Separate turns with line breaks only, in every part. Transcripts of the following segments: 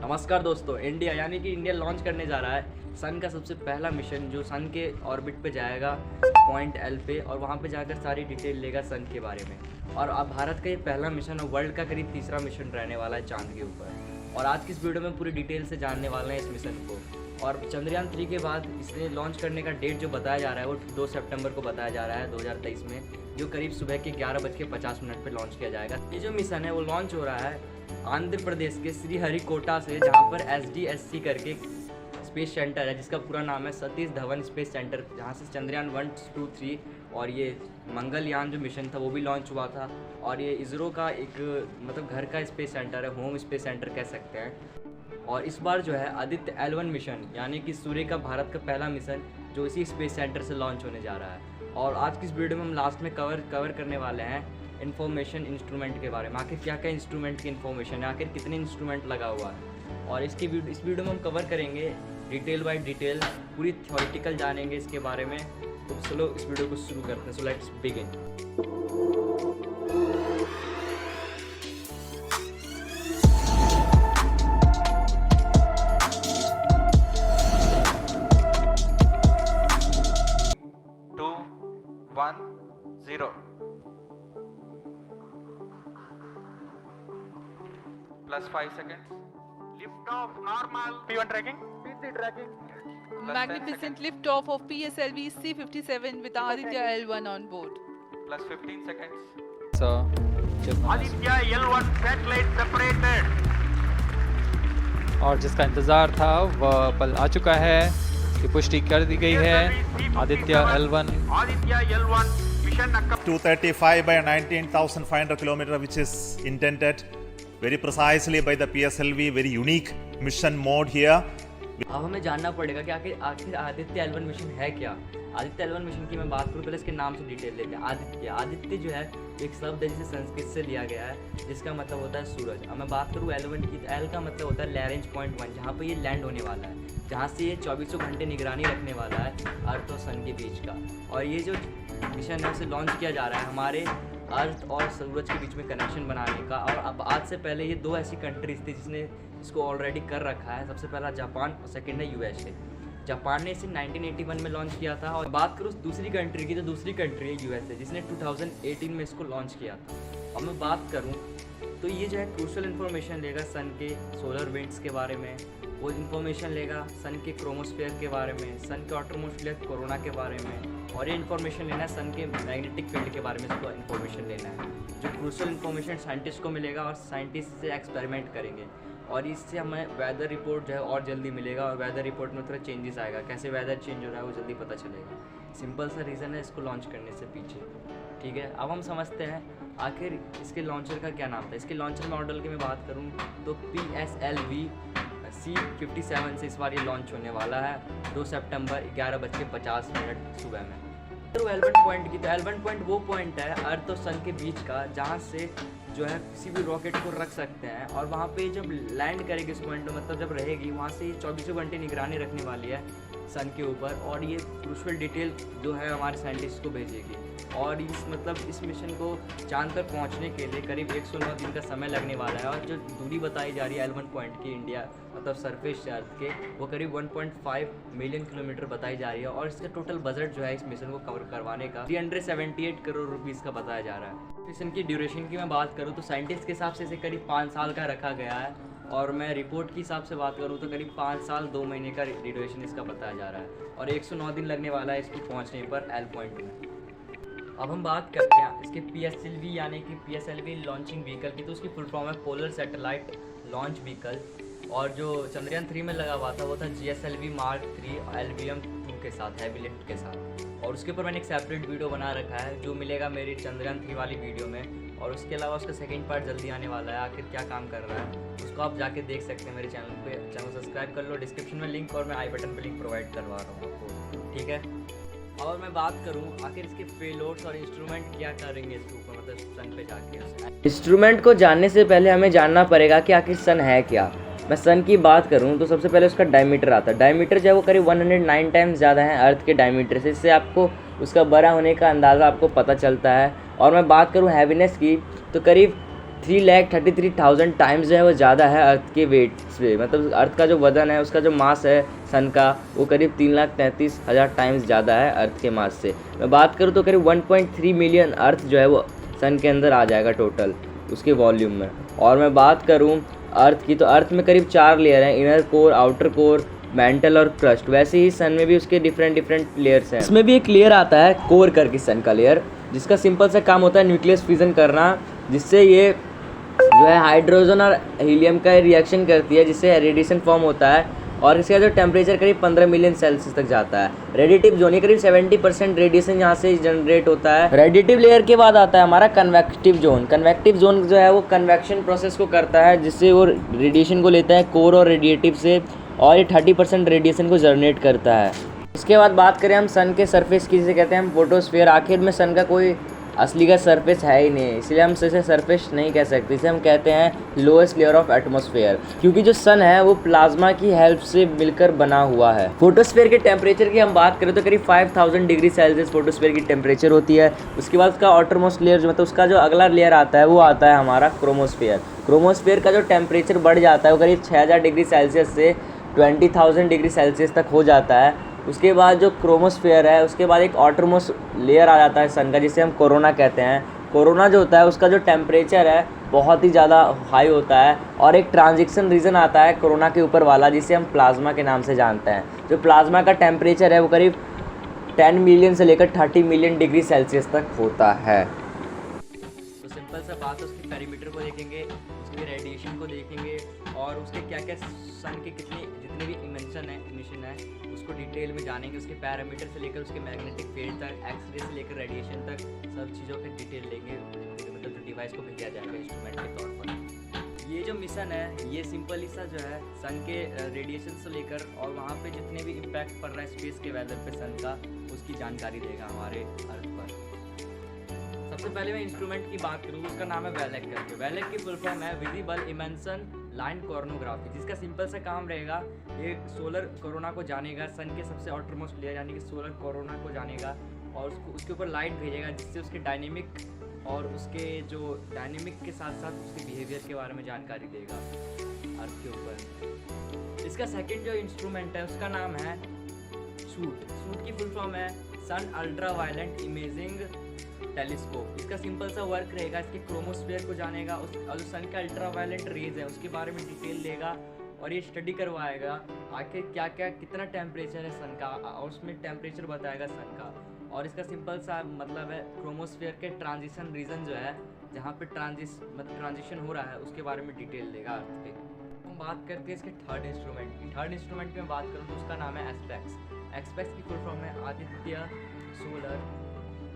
नमस्कार दोस्तों, इंडिया यानी कि इंडिया लॉन्च करने जा रहा है सन का सबसे पहला मिशन जो सन के ऑर्बिट पे जाएगा पॉइंट एल पे, और वहाँ पे जाकर सारी डिटेल लेगा सन के बारे में। और अब भारत का ये पहला मिशन और वर्ल्ड का करीब तीसरा मिशन रहने वाला है चांद के ऊपर। और आज की इस वीडियो में पूरी डिटेल से जानने वाले हैं इस मिशन को। और चंद्रयान 3 के बाद इसे लॉन्च करने का डेट जो बताया जा रहा है वो 2 सितंबर को बताया जा रहा है 2023 में, जो करीब सुबह के 11:50 पे लॉन्च किया जाएगा। ये जो मिशन है वो लॉन्च हो रहा है आंध्र प्रदेश के श्रीहरिकोटा से, जहाँ पर SDSC करके स्पेस सेंटर है जिसका पूरा नाम है सतीश धवन स्पेस सेंटर, जहाँ से चंद्रयान 1, 2, 3 और ये मंगलयान जो मिशन था वो भी लॉन्च हुआ था। और ये इसरो का एक मतलब घर का स्पेस सेंटर है, होम स्पेस सेंटर कह सकते हैं। और इस बार जो है आदित्य L1 मिशन यानी कि सूर्य का भारत का पहला मिशन जो इसी स्पेस सेंटर से लॉन्च होने जा रहा है। और आज की इस वीडियो में हम लास्ट में कवर करने वाले हैं इन्फॉर्मेशन इंस्ट्रूमेंट के बारे में। आखिर क्या क्या इंस्ट्रूमेंट की इन्फॉर्मेशन है, आखिर कितने इंस्ट्रूमेंट लगा हुआ है, और इस वीडियो में हम कवर करेंगे डिटेल बाय डिटेल, पूरी थ्योरेटिकल जानेंगे इसके बारे में। तो चलो इस वीडियो को शुरू करते हैं। So let's begin.
2, 1, 0. Plus 5 seconds.
Lift off normal.
P1 tracking.
PC tracking.
Plus 10
Magnificent
seconds.
liftoff of PSLV C-57 with Aditya L1 on board.
Plus 15 seconds.
So,
Aditya L1 satellite separated.
और जिसका इंतज़ार था वह पल आ चुका है कि पुष्टि कर दी गई है। Aditya L1
Aditya L1 mission accomplished.
235 by 19,500 kilometer, which is intended very precisely by the PSLV, very unique mission mode here.
अब हमें जानना पड़ेगा कि आखिर आदित्य L1 मिशन है क्या। आदित्य L1 मिशन की मैं बात करूँ, पहले इसके नाम से डिटेल लेते हैं। आदित्य जो है एक शब्द है जिसे संस्कृत से लिया गया है, जिसका मतलब होता है सूरज। अब मैं बात करूँ L1 की, तो L का मतलब होता है लैरेंज पॉइंट 1, जहाँ पर ये लैंड होने वाला है, जहाँ से ये 24 घंटे निगरानी रखने वाला है अर्थ और सन के बीच का। और ये जो मिशन है उसे लॉन्च किया जा रहा है हमारे अर्थ और सूरज के बीच में कनेक्शन बनाने का। और अब आज से पहले ये 2 ऐसी कंट्रीज थी जिसने इसको ऑलरेडी कर रखा है। सबसे पहला जापान और सेकंड है USA। जापान ने इसे 1981 में लॉन्च किया था। और बात करूँ दूसरी कंट्री की, तो दूसरी कंट्री है USA, जिसने 2018 में इसको लॉन्च किया था। और मैं बात करूँ तो ये जो है क्रूशल इन्फॉर्मेशन लेगा सन के सोलर विंड्स के बारे में, वो इन्फॉर्मेशन लेगा सन के क्रोमोस्फेयर के बारे में, सन के ऑटोमोस्फियर कोरोना के बारे में, और ये इन्फॉर्मेशन लेना है सन के मैग्नेटिक फील्ड के बारे में। इसको इन्फॉर्मेशन लेना है जो क्रूशल इन्फॉर्मेशन साइंटिस्ट को मिलेगा, और साइंटिस्ट से एक्सपेरिमेंट करेंगे, और इससे हमें वेदर रिपोर्ट जो है और जल्दी मिलेगा। और वेदर रिपोर्ट में थोड़ा चेंजेस आएगा, कैसे वेदर चेंज हो रहा है वो जल्दी पता चलेगा। सिंपल सा रीज़न है इसको लॉन्च करने से पीछे, ठीक है। अब हम समझते हैं आखिर इसके लॉन्चर का क्या नाम था। इसके लॉन्चर मॉडल की मैं बात करूँ तो PSLV C-57 से इस बार ये लॉन्च होने वाला है 2 सितंबर 11:50 सुबह में। तो L1 पॉइंट की, तो L1 पॉइंट वो पॉइंट है अर्थ और सन के बीच का, जहाँ से जो है किसी भी रॉकेट को रख सकते हैं। और वहाँ पे जब लैंड करेगी इस पॉइंट में, मतलब जब रहेगी वहाँ से ये 24 घंटे निगरानी रखने वाली है सन के ऊपर। और ये क्रूशल डिटेल जो है हमारे साइंटिस्ट को भेजेगी। और इस मिशन को चांद तक पहुंचने के लिए करीब 109 दिन का समय लगने वाला है। और जो दूरी बताई जा रही है L1 पॉइंट की इंडिया मतलब सरफेस अर्थ के, वो करीब 1.5 मिलियन किलोमीटर बताई जा रही है। और इसका टोटल बजट जो है इस मिशन को कवर करवाने का 378 करोड़ रुपीज़ का बताया जा रहा है। मिशन की ड्यूरेशन की मैं बात करूँ तो साइंटिस्ट के हिसाब से इसे करीब 5 साल का रखा गया है। और मैं रिपोर्ट के हिसाब से बात करूँ तो करीब 5 साल 2 महीने का ड्यूरेशन इसका बताया जा रहा है। और 109 दिन लगने वाला है इसको पहुँचने पर L पॉइंट में। अब हम बात करते हैं इसके PSLV यानी कि PSLV लॉन्चिंग व्हीकल की, तो उसकी फुल फॉर्म है पोलर सैटेलाइट लॉन्च व्हीकल। और जो चंद्रयान 3 में लगा हुआ था वो था GSLV Mark 3 LVM-2 के साथ, हैवी लिफ्ट के साथ। और उसके ऊपर मैंने एक सेपरेट वीडियो बना रखा है जो मिलेगा मेरी चंद्रयान 3 वाली वीडियो में। और उसके अलावा उसका सेकंड पार्ट जल्दी आने वाला है, आखिर क्या काम कर रहा है उसको आप जाके देख सकते हैं मेरे चैनल पे। चैनल सब्सक्राइब कर लो, डिस्क्रिप्शन में लिंक और मैं आई बटन पे लिंक प्रोवाइड करवा रहा हूँ आपको, ठीक है। और मैं बात करूँ आखिर इसके पेलोड्स और इंस्ट्रूमेंट क्या करेंगे इसके ऊपर, मतलब सन पे जाके। इंस्ट्रूमेंट को जानने से पहले हमें जानना पड़ेगा कि आखिर सन है क्या। मैं सन की बात करूं तो सबसे पहले उसका डायमीटर आता है। डायमीटर जो है वो करीब 109 टाइम्स ज़्यादा है अर्थ के डायमीटर से। इससे आपको उसका बड़ा होने का अंदाज़ा आपको पता चलता है। और मैं बात करूं हैवीनेस की तो करीब 3,33,000 टाइम्स जो है वो ज़्यादा है अर्थ के वेट से। मतलब अर्थ का जो वजन है, उसका जो मास है सन का, वो करीब 3,33,000 टाइम्स ज़्यादा है अर्थ के मास से। मैं बात करूँ तो करीब 1.3 मिलियन अर्थ जो है वो सन के अंदर आ जाएगा टोटल उसके वॉल्यूम में। और मैं बात करूँ अर्थ की, तो अर्थ में करीब 4 लेयर हैं, inner core, outer core, mental और क्रस्ट। वैसे ही सन में भी उसके डिफरेंट लेयर्स हैं। इसमें भी एक लेयर आता है कोर करके सन का लेयर, जिसका सिंपल सा काम होता है न्यूक्लियस फ्यूजन करना, जिससे ये जो है हाइड्रोजन और हीलियम का रिएक्शन करती है, जिससे रेडिएशन फॉर्म होता है। और इसका जो टेम्परेचर करीब 15 मिलियन सेल्सियस तक जाता है। रेडिएटिव जोन, ये करीब 70% रेडिएशन यहाँ से जनरेट होता है। रेडिएटिव लेयर के बाद आता है हमारा कन्वेक्टिव जोन। कन्वेक्टिव जोन जो है वो कन्वेक्शन प्रोसेस को करता है, जिससे वो रेडिएशन को लेता है कोर और रेडिएटिव से, और ये 30% रेडिएशन को जनरेट करता है। इसके बाद बात करें हम सन के सरफेस की, जिसे कहते हैं हम फोटोस्फीयर। आखिर में सन का कोई असली का सरफेस है ही नहीं, इसलिए हम इसे सरफेस नहीं कह सकते। इसे हम कहते हैं लोएस्ट लेयर ऑफ एटमॉस्फेयर, क्योंकि जो सन है वो प्लाज्मा की हेल्प से मिलकर बना हुआ है। फोटोस्फीयर के टेम्परेचर की हम बात करें तो करीब 5000 डिग्री सेल्सियस फोटोस्फीयर की टेम्परेचर होती है। उसके बाद उसका आउटरमोस्ट लेयर जो मतलब उसका जो अगला लेयर आता है वो आता है हमारा क्रोमोस्फीयर। क्रोमोस्फीयर का जो टेम्परेचर बढ़ जाता है वो करीब 6000 डिग्री सेल्सियस से 20,000 डिग्री सेल्सियस तक हो जाता है। उसके बाद जो क्रोमोस्फीयर है, उसके बाद एक आउटरमोस्ट लेयर आ जाता है सन का, जिसे हम कोरोना कहते हैं। कोरोना जो होता है उसका जो टेम्परेचर है बहुत ही ज़्यादा हाई होता है, और एक ट्रांजिशन रीजन आता है कोरोना के ऊपर वाला, जिसे हम प्लाज्मा के नाम से जानते हैं। जो प्लाज्मा का टेम्परेचर है वो करीब 10 मिलियन से लेकर 30 मिलियन डिग्री सेल्सियस तक होता है। तो सिंपल सा बात है, उसके पेरीमीटर को देखेंगे, उसके रेडिएशन को देखेंगे, और उसके क्या क्या सन के जितने भी इमिशन है उसको डिटेल में जानेंगे। उसके पैरामीटर से लेकर उसके मैग्नेटिक फील्ड तक, एक्सरे से लेकर रेडिएशन तक, सब चीज़ों की डिटेल लेंगे। मतलब जो डिवाइस को भेजा जाएगा इंस्ट्रूमेंट के तौर पर। ये जो मिशन है ये सिंपली सा जो है सन के रेडिएशन से लेकर और वहाँ पे जितने भी इम्पैक्ट पड़ रहा है स्पेस के वेदर पे सन का, उसकी जानकारी देगा हमारे अर्थ पर। सबसे पहले मैं इंस्ट्रूमेंट की बात करूँ, उसका नाम है वेलेक करके। वेलेक की फुल फॉर्म है विजिबल इमेंशन लाइन कोरोनोग्राफी, जिसका सिंपल सा काम रहेगा, ये सोलर कोरोना को जानेगा, सन के सबसे आउटरमोस्ट लेयर यानी कि सोलर कोरोना को जानेगा, और उसके ऊपर लाइट भेजेगा, जिससे उसके डायनेमिक और उसके जो डायनेमिक के साथ साथ उसके बिहेवियर के बारे में जानकारी देगा अर्थ के ऊपर। इसका सेकंड जो इंस्ट्रूमेंट है उसका नाम है सूट। सूट की फुल फॉर्म है सन अल्ट्रा वायलेंट इमेजिंग टेलीस्कोप। इसका सिंपल सा वर्क रहेगा, इसके क्रोमोस्फीयर को जानेगा, और जो सन का अल्ट्रा वायलेंट रेज है उसके बारे में डिटेल लेगा, और ये स्टडी करवाएगा आखिर क्या क्या कितना टेम्परेचर है सन का, और उसमें टेम्परेचर बताएगा सन का। और इसका सिंपल सा मतलब है क्रोमोस्फीयर के ट्रांजिशन रीजन जो है जहाँ पे ट्रांजिशन हो रहा है उसके बारे में डिटेल देगा अर्थ पे। हम बात करते हैं इसके थर्ड इंस्ट्रूमेंट की। थर्ड इंस्ट्रूमेंट की मैं बात करूँ तो उसका नाम है एस्पेक्स। एस्पेक्स की फुल फॉर्म है आदित्य सोलर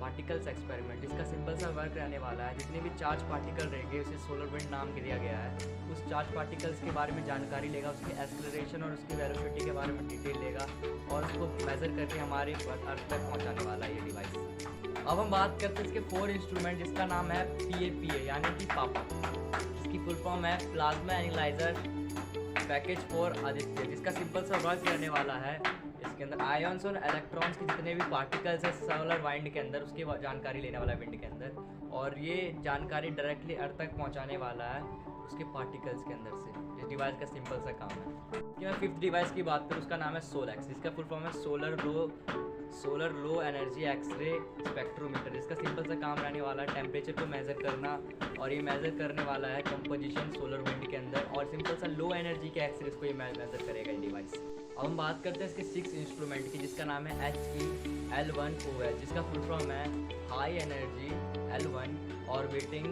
पार्टिकल्स एक्सपेरिमेंट। इसका सिंपल सा वर्क रहने वाला है, जितने भी चार्ज पार्टिकल रहेंगे उसे सोलर विंड नाम दिया गया है। उस चार्ज पार्टिकल्स के बारे में जानकारी लेगा, उसके एक्सेलरेशन और उसकी वेलोसिटी के बारे में डिटेल लेगा, और उसको मेजर करके हमारे अर्थ तक पहुंचाने वाला है ये डिवाइस। अब हम बात करते हैं इसके 4 इंस्ट्रूमेंट, जिसका नाम है PAPA यानी कि पापा। इसकी फुल फॉर्म है plasma analyser package for Aditya, जिसका सिंपल सा वर्क रहने वाला है। इसके अंदर आयंस और इलेक्ट्रॉन्स के जितने भी पार्टिकल्स हैं सोलर वाइंड के अंदर, उसकी जानकारी लेने वाला है विंड के अंदर, और ये जानकारी डायरेक्टली अर्थ तक पहुंचाने वाला है उसके पार्टिकल्स के अंदर से। इस डिवाइस का सिंपल सा काम है। कि मैं 5th डिवाइस की बात करूँ, उसका नाम है सोलैक्स। इसका फुल फॉर्म है solar low energy x ray spectrometer. इसका सिंपल सा काम रहने वाला है टेम्परेचर को मेज़र करना, और ये मेज़र करने वाला है कंपोजिशन सोलर विंड के अंदर, और सिंपल सा लो एनर्जी के एक्सरेज को ये मेज़र करेगा ये डिवाइस। अब हम बात करते हैं इसके 6 इंस्ट्रूमेंट की, जिसका नाम है HEL1OS, जिसका फुल फॉर्म है high energy L1 orbiting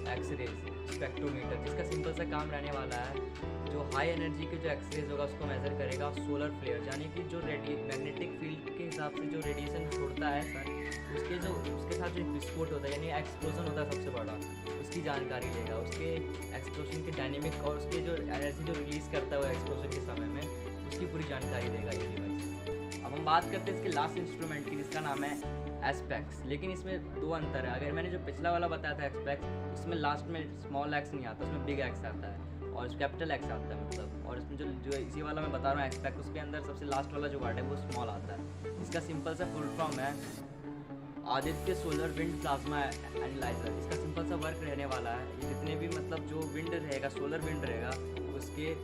x rays spectrometer. जिसका सिंपल सा काम रहने वाला है, जो हाई एनर्जी के जो एक्सरेज होगा उसको मेज़र करेगा, सोलर फ्लेयर यानी कि जो मैग्नेटिक फील्ड के हिसाब से जो रेडिएशन छोड़ता है सन, उसके साथ जो विस्फोट होता है यानी एक्सप्लोजन होता है सबसे बड़ा, उसकी जानकारी लेगा, उसके एक्सप्लोजन के डायनेमिक और उसके जो एनर्जी जो रिलीज़ करता है वो एक्सप्लोजन के समय में, उसकी पूरी जानकारी देगा ये डिवाइस। अब हम बात करते हैं इसके लास्ट इंस्ट्रूमेंट की, जिसका नाम है एस्पेक्स। लेकिन इसमें 2 अंतर है। अगर मैंने जो पिछला वाला बताया था एक्सपेक्स, उसमें लास्ट में स्मॉल एक्स नहीं आता, उसमें बिग एक्स आता है और कैपिटल एक्स आता है मतलब। और इसमें जो इसी वाला मैं बता रहा हूँ एक्सपेक्स, उसके अंदर सबसे लास्ट वाला जो वर्ड है वो स्मॉल आता है। इसका सिंपल सा फुल फॉर्म है Aditya solar wind plasma analyser. इसका सिंपल सा वर्क रहने वाला है, ये जितने भी मतलब जो विंड रहेगा, सोलर विंड रहेगा, उसके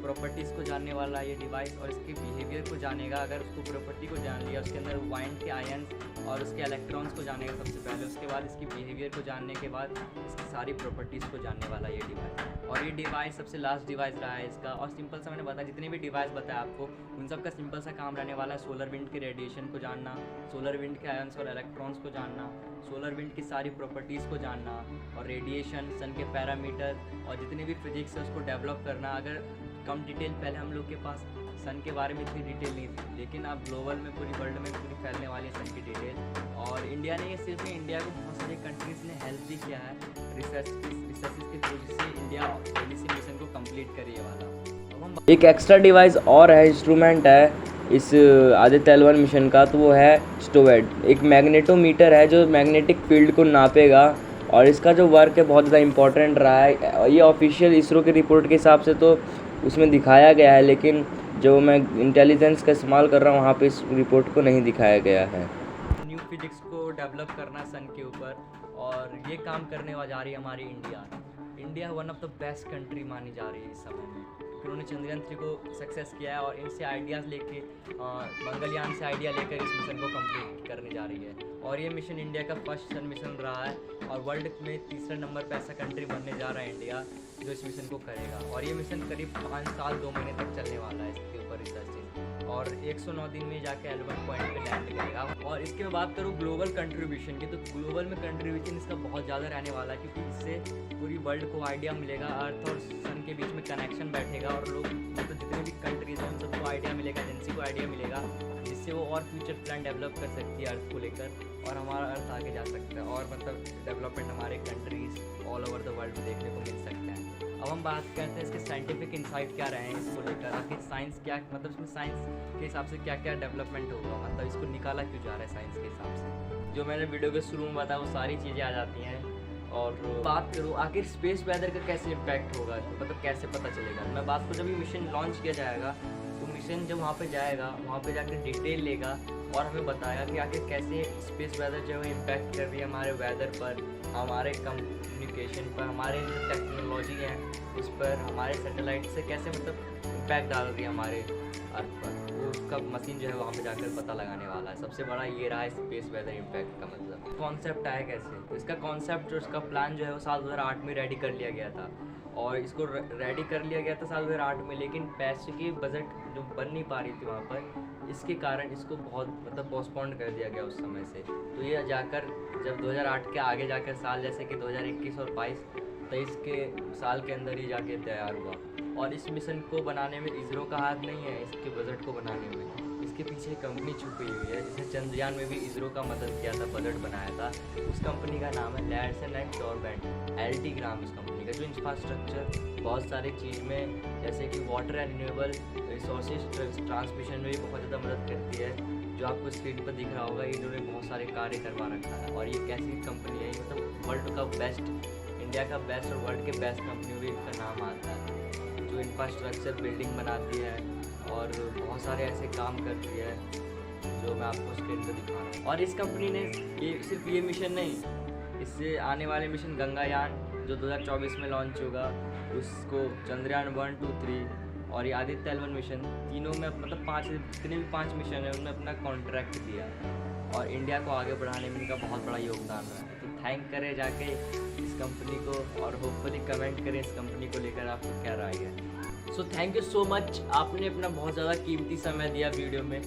प्रॉपर्टीज़ को जानने वाला है ये डिवाइस, और इसके बिहेवियर को जानेगा। अगर उसको प्रॉपर्टी को जान लिया, उसके अंदर वाइंड के आयन्स और उसके इलेक्ट्रॉन्स को जानेगा सबसे पहले, उसके बाद इसकी बिहेवियर को जानने के बाद इसकी सारी प्रॉपर्टीज़ को जानने वाला ये डिवाइस। और ये डिवाइस सबसे लास्ट डिवाइस रहा है इसका। और सिंपल सा मैंने बताया, जितने भी डिवाइस बताया आपको, उन सब का सिंपल सा काम रहने वाला है सोलर विंड के रेडिएशन को जानना, सोलर विंड के आयन्स और इलेक्ट्रॉन्स को जानना, सोलर विंड की सारी प्रॉपर्टीज़ को जानना, और रेडिएशन, सन के पैरामीटर और जितने भी फिजिक्स है उसको डेवलप करना। अगर कम डिटेल, पहले हम लोग के पास सन के बारे में इतनी डिटेल नहीं थी, लेकिन अब ग्लोबल में पूरी वर्ल्ड में पूरी फैलने वाली है सन की डिटेल। और इंडिया ने, सिर्फ इंडिया को बहुत सारे कंट्रीज़ ने हेल्प भी किया है रिसर्च के थ्रू, जिससे इंडिया जल्दी से मिशन को कंप्लीट करे ये वाला। एक एक्स्ट्रा डिवाइस और है, इंस्ट्रूमेंट है इस आदित्य L1 मिशन का, तो वो है स्टोवेड। एक मैग्नेटोमीटर है जो मैग्नेटिक फील्ड को नापेगा, और इसका जो वर्क है बहुत ज़्यादा इंपॉर्टेंट रहा है। ये ऑफिशियल इसरो की रिपोर्ट के हिसाब से तो उसमें दिखाया गया है, लेकिन जो मैं इंटेलिजेंस का इस्तेमाल कर रहा हूँ वहाँ पे इस रिपोर्ट को नहीं दिखाया गया है। न्यू फिजिक्स को डेवलप करना सन के ऊपर, और ये काम करने जा रही है हमारी India one of the best country मानी जा रही है इस समय में, क्योंकि उन्होंने चंद्रयान 3 को सक्सेस किया है, और इनसे आइडियाज़ लेके, मंगलयान से आइडिया लेकर इस मिशन को कंप्लीट करने जा रही है। और ये मिशन इंडिया का फर्स्ट सन मिशन रहा है, और वर्ल्ड में तीसरे नंबर पर ऐसा कंट्री बनने जा रहा है इंडिया जो इस मिशन को करेगा। और ये मिशन करीब 5 साल 2 महीने तक चलने वाला है इसके ऊपर रिसर्च, और 109 दिन में जाके L1 पॉइंट पे लैंड करेगा। और इसकी मैं बात करूँ ग्लोबल कंट्रीब्यूशन की, तो ग्लोबल में कंट्रीब्यूशन इसका बहुत ज़्यादा रहने वाला है, क्योंकि इससे पूरी वर्ल्ड को आइडिया मिलेगा, अर्थ और सन के बीच में कनेक्शन बैठेगा, और लोग मतलब जितने भी कंट्रीज हैं उन सबको आइडिया मिलेगा, एजेंसी को आइडिया मिलेगा, जिससे वो और फ्यूचर प्लान डेवलप कर सकती है अर्थ को लेकर, और हमारा अर्थ आगे जा सकता है, और मतलब डेवलपमेंट हमारे countries all over the world में देखने को मिल सकता है। अब हम बात करते हैं इसके साइंटिफिक इंसाइट क्या रहे हैं इसको लेकर, आखिर साइंस क्या, मतलब इसमें साइंस के हिसाब से क्या क्या डेवलपमेंट होगा, मतलब इसको निकाला क्यों जा रहा है साइंस के हिसाब से। जो मैंने वीडियो के शुरू में बताया वो सारी चीज़ें आ जाती हैं। और बात करूँ आखिर स्पेस वेदर का कैसे इम्पैक्ट होगा, मतलब कैसे पता चलेगा। मैं बात करूँ जब ये मिशन लॉन्च किया जाएगा, तो मिशन जब वहाँ पे जाएगा, वहाँ पे जाकर डिटेल लेगा और हमें बताया कि आखिर कैसे स्पेस वेदर जो है इम्पैक्ट कर रही है हमारे वेदर पर, हमारे कम्युनिकेशन पर, हमारे जो टेक्नोलॉजी है उस पर, हमारे सैटेलाइट से कैसे मतलब इम्पैक्ट डाल रही है हमारे अर्थ पर। वो उसका मशीन जो है वहाँ पे जाकर पता लगाने वाला है। सबसे बड़ा ये रहा है स्पेस वेदर इम्पैक्ट का मतलब। कॉन्सेप्ट आया कैसे, तो इसका कॉन्सेप्ट जो इसका प्लान जो है वो साल 2008 में रेडी कर लिया गया था, और इसको रेडी कर लिया गया था साल 2008 में, लेकिन पैसे की बजट जो बन नहीं पा रही थी वहाँ पर, इसके कारण इसको बहुत मतलब पोस्टपोन कर दिया गया उस समय से। तो ये जाकर जब 2008 के आगे जाकर साल जैसे कि 2021 और 22-23 के साल के अंदर ही जाके तैयार हुआ। और इस मिशन को बनाने में इसरो का हाथ नहीं है, इसके बजट को बनाने में इसके पीछे कंपनी छुपी हुई है, जिसने चंद्रयान में भी इसरो का मदद किया था, बजट बनाया था। उस कंपनी का नाम है लैंडसन एंड टॉरबैंड, LT ग्राम उस कंपनी का, जो इंफ्रास्ट्रक्चर बहुत सारी चीज़ में जैसे कि water and renewable resources transmission में भी बहुत ज़्यादा मदद करती है। जो आपको स्क्रीन पर दिख रहा होगा, इन्होंने बहुत सारे कार्य करवा रखा है। और ये कैसी कंपनी है, मतलब वर्ल्ड का बेस्ट, इंडिया का बेस्ट और वर्ल्ड के बेस्ट कंपनी में भी इसका नाम आता है, जो इंफ्रास्ट्रक्चर बिल्डिंग बनाती है और बहुत सारे ऐसे काम करती है जो मैं आपको स्क्रीन पर दिखा रहा हूँ। और इस कंपनी ने सिर्फ ये मिशन नहीं, इससे आने वाले मिशन गंगायान जो 2024 में लॉन्च होगा, उसको चंद्रयान 1, 2, 3 और ये आदित्य L1 मिशन, तीनों में मतलब 5 जितने भी 5 मिशन है उनमें अपना कॉन्ट्रैक्ट दिया और इंडिया को आगे बढ़ाने में इनका बहुत बड़ा योगदान रहा है। तो थैंक करें जाके इस कंपनी को, और होपफुली कमेंट करें इस कंपनी को लेकर आपको क्या राय है। So thank you so much, आपने अपना बहुत ज़्यादा कीमती समय दिया वीडियो में।